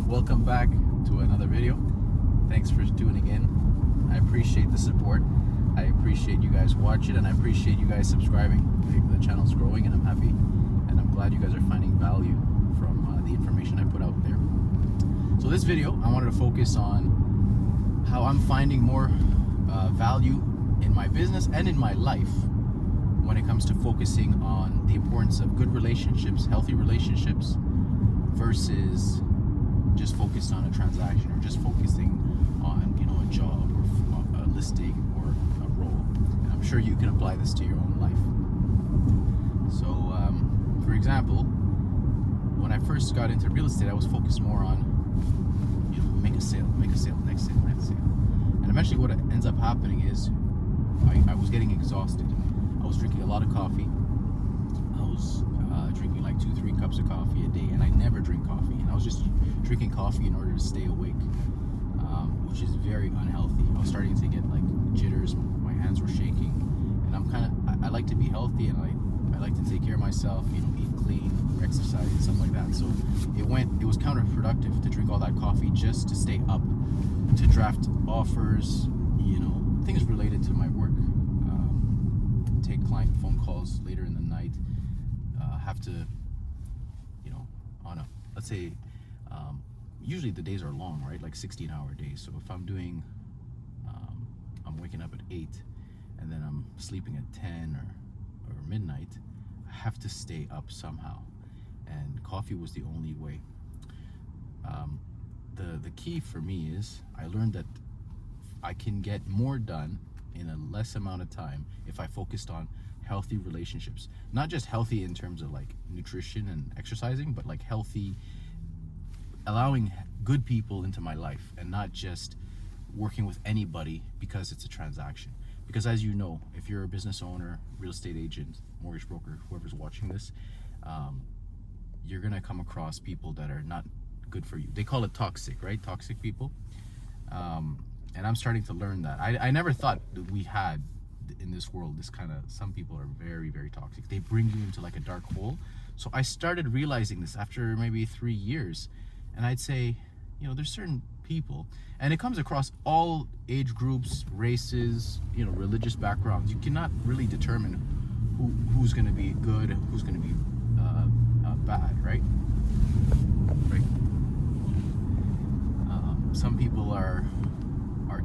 welcome back to another video. Thanks for tuning in. I appreciate the support. I appreciate you guys watching, and I appreciate you guys subscribing. The channel's growing, and I'm happy, and I'm glad you guys are finding value from the information I put out there. So this video, I wanted to focus on how I'm finding more value in my business and in my life when it comes to focusing on the importance of good relationships, healthy relationships, versus just focused on a transaction or just focusing on, you know, a job or a listing or a role. And I'm sure you can apply this to your own life. So, for example, when I first got into real estate, I was focused more on, you know, make a sale, next sale. And eventually what ends up happening is I was getting exhausted. I was drinking a lot of coffee. I was drinking like 2-3 cups of coffee a day, and I never drink coffee. And I was just drinking coffee in order to stay awake, which is very unhealthy. I was starting to get like jitters. My hands were shaking, and I like to be healthy, and I like to take care of myself. You know, eat clean, exercise, and stuff like that. So it was counterproductive to drink all that coffee just to stay up, to draft offers, you know, things related to my work. Take client phone calls later in the night, have to, you know, let's say, usually the days are long, right? Like 16-hour days. So if I'm doing, I'm waking up at 8 and then I'm sleeping at 10 or midnight, I have to stay up somehow. And coffee was the only way. The key for me is I learned that I can get more done in a less amount of time if I focused on healthy relationships. Not just healthy in terms of like nutrition and exercising, but like healthy, allowing good people into my life and not just working with anybody because it's a transaction. Because as you know, if you're a business owner, real estate agent, mortgage broker, whoever's watching this, you're gonna come across people that are not good for you. They call it toxic, right? Toxic people. And I'm starting to learn that. I never thought that we had in this world this kind of, some people are very, very toxic. They bring you into like a dark hole. So I started realizing this after maybe 3 years. And I'd say, you know, there's certain people, and it comes across all age groups, races, you know, religious backgrounds. You cannot really determine who's going to be good, who's going to be bad, right? Some people are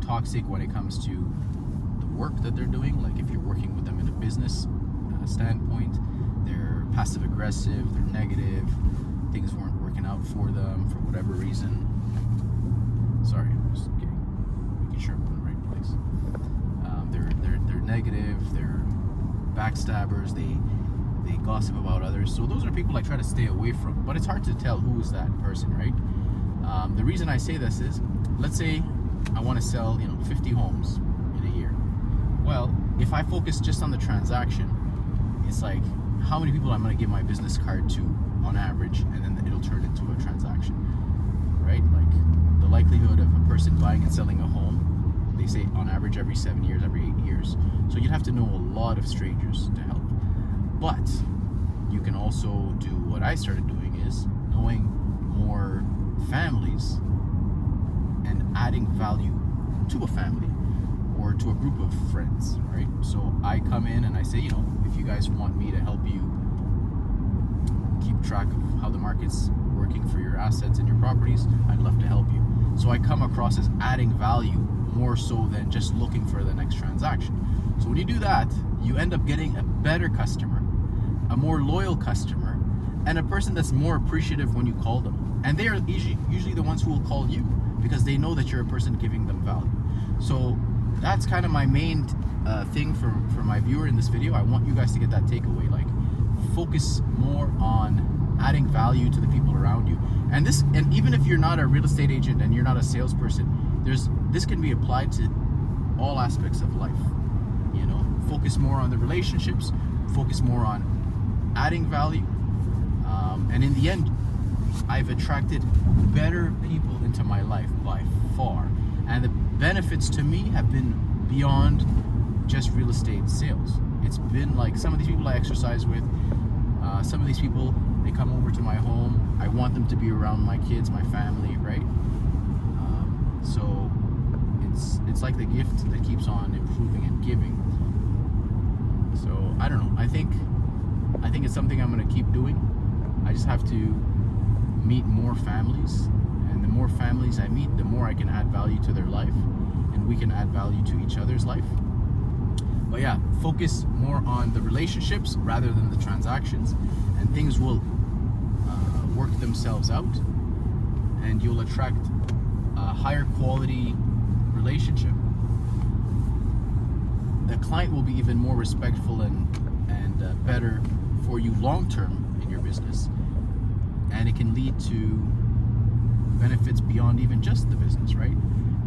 toxic when it comes to the work that they're doing. Like if you're working with them in a business standpoint, they're passive aggressive, they're negative, things weren't working out for them for whatever reason. Sorry, I'm just making sure I'm in the right place. They're negative, they're backstabbers, they gossip about others. So those are people I try to stay away from. But it's hard to tell who is that person, right? The reason I say this is, let's say I want to sell, you know, 50 homes in a year. Well, if I focus just on the transaction, it's like how many people I'm going to give my business card to on average, and then it'll turn into a transaction, right? Like the likelihood of a person buying and selling a home, they say on average every 7 years, every 8 years. So you'd have to know a lot of strangers to help. But you can also do what I started doing, is knowing more families and adding value to a family or to a group of friends, right? So I come in and I say, you know, if you guys want me to help you keep track of how the market's working for your assets and your properties, I'd love to help you. So I come across as adding value more so than just looking for the next transaction. So when you do that, you end up getting a better customer, a more loyal customer, and a person that's more appreciative when you call them. And they are usually the ones who will call you because they know that you're a person giving them value. So that's kind of my main thing for my viewer in this video. I want you guys to get that takeaway. Like, focus more on adding value to the people around you. And even if you're not a real estate agent and you're not a salesperson, this can be applied to all aspects of life. You know, focus more on the relationships, focus more on adding value, and in the end, I've attracted better people into my life by far, and the benefits to me have been beyond just real estate sales. It's been like some of these people I exercise with, some of these people They come over to my home. I want them to be around my kids, my family, right? So it's like the gift that keeps on improving and giving. So I don't know. I think it's something I'm going to keep doing. I just have to meet more families, and the more families I meet, the more I can add value to their life, and we can add value to each other's life. But yeah, focus more on the relationships rather than the transactions, and things will work themselves out, and you'll attract a higher quality relationship. The client will be even more respectful and better for you long term in your business, and it can lead to benefits beyond even just the business, right?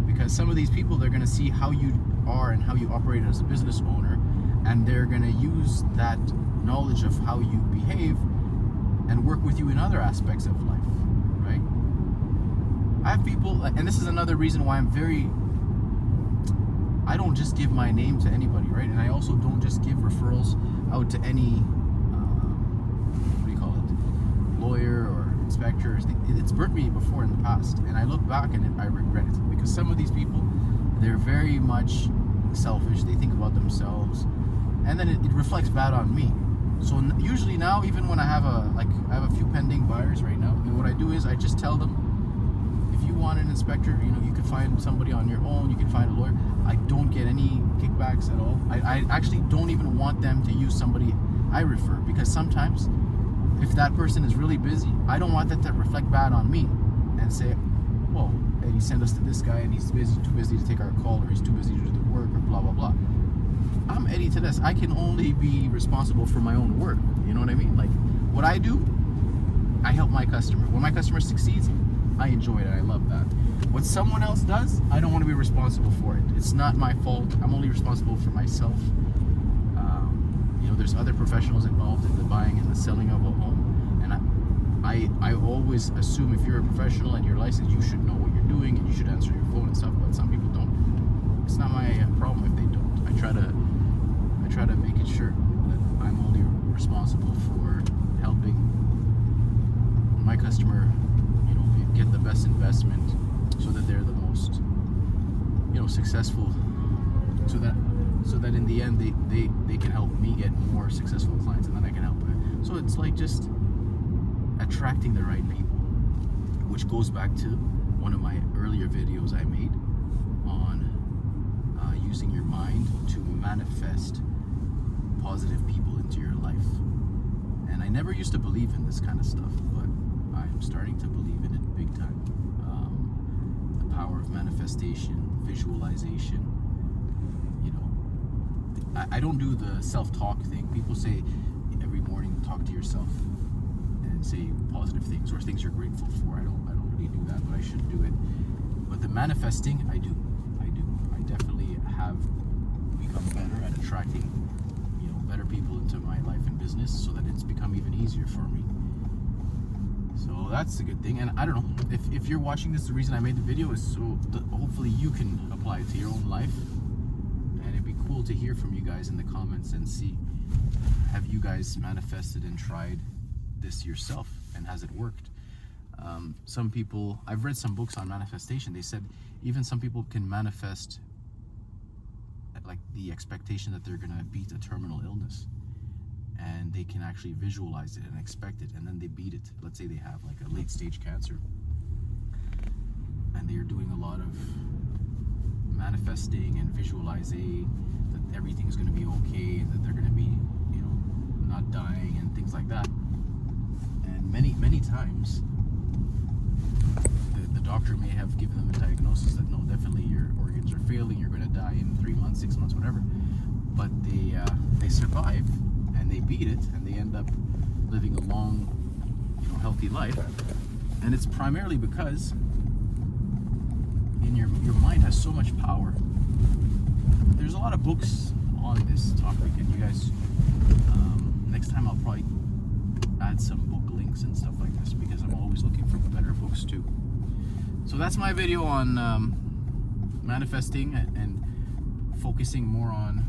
Because some of these people, they're going to see how you are and how you operate as a business owner, and they're going to use that knowledge of how you behave and work with you in other aspects of life, right? I have people, and this is another reason why I don't just give my name to anybody, right? And I also don't just give referrals out to any lawyer or inspector. It's burnt me before in the past, and I look back and I regret it, because some of these people, they're very much selfish. They think about themselves, and then it reflects bad on me. So usually now, even when I have a few pending buyers right now, and what I do is I just tell them, if you want an inspector, you can find somebody on your own, you can find a lawyer. I don't get any kickbacks at all. I actually don't even want them to use somebody I refer, because sometimes if that person is really busy, I don't want that to reflect bad on me and say, whoa, Eddie sent us to this guy and he's too busy to take our call, or he's too busy to do the work, or blah, blah, blah. I'm Eddie Tadesse. I can only be responsible for my own work. You know what I mean? Like, what I do, I help my customer. When my customer succeeds, I enjoy it. I love that. What someone else does, I don't want to be responsible for it. It's not my fault. I'm only responsible for myself. There's other professionals involved in the buying and the selling of a home, and I always assume if you're a professional and you're licensed, you should know what you're doing and you should answer your phone and stuff. But some people don't. It's not my problem if they don't. I try to make it sure that I'm only responsible for helping my customer, get the best investment, so that they're the most, successful, so that in the end they can help me get more successful clients, and then I can help them. So it's like just attracting the right people, which goes back to one of my earlier videos I made on using your mind to manifest positive people into your life. And I never used to believe in this kind of stuff, but I'm starting to believe in it big time. The power of manifestation, visualization. I don't do the self-talk thing. People say every morning talk to yourself and say positive things or things you're grateful for. I don't really do that, but I should do it. But the manifesting, I do. I definitely have become better at attracting, better people into my life and business, so that it's become even easier for me. So that's a good thing. And I don't know, if you're watching this, the reason I made the video is so that hopefully you can apply it to your own life. Cool to hear from you guys in the comments and see, have you guys manifested and tried this yourself, and has it worked? Some people, I've read some books on manifestation, they said even some people can manifest like the expectation that they're gonna beat a terminal illness, and they can actually visualize it and expect it, and then they beat it. Let's say they have like a late stage cancer, and they're doing a lot of manifesting and visualizing that everything's going to be okay, and that they're going to be, not dying and things like that. And many times the doctor may have given them a diagnosis that no, definitely your organs are failing, you're going to die in 3 months, 6 months, whatever. But they survive and they beat it, and they end up living a long, healthy life. And it's primarily because your mind has so much power. There's a lot of books on this topic, and you guys, next time I'll probably add some book links and stuff like this, because I'm always looking for better books too. So that's my video on manifesting and focusing more on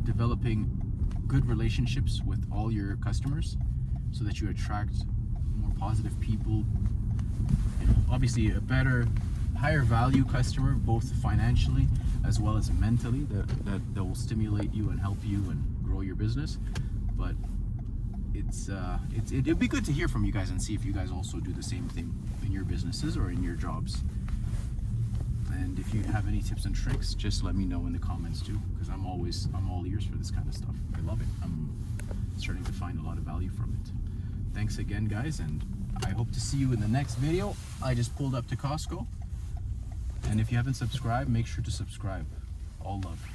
developing good relationships with all your customers, so that you attract more positive people. You know, obviously a better, higher value customer, both financially as well as mentally, that will stimulate you and help you and grow your business. But it'd be good to hear from you guys and see if you guys also do the same thing in your businesses or in your jobs. And if you have any tips and tricks, just let me know in the comments too, because I'm all ears for this kind of stuff. I love it. I'm starting to find a lot of value from it. Thanks again, guys, and I hope to see you in the next video. I just pulled up to Costco, and if you haven't subscribed, make sure to subscribe. All love.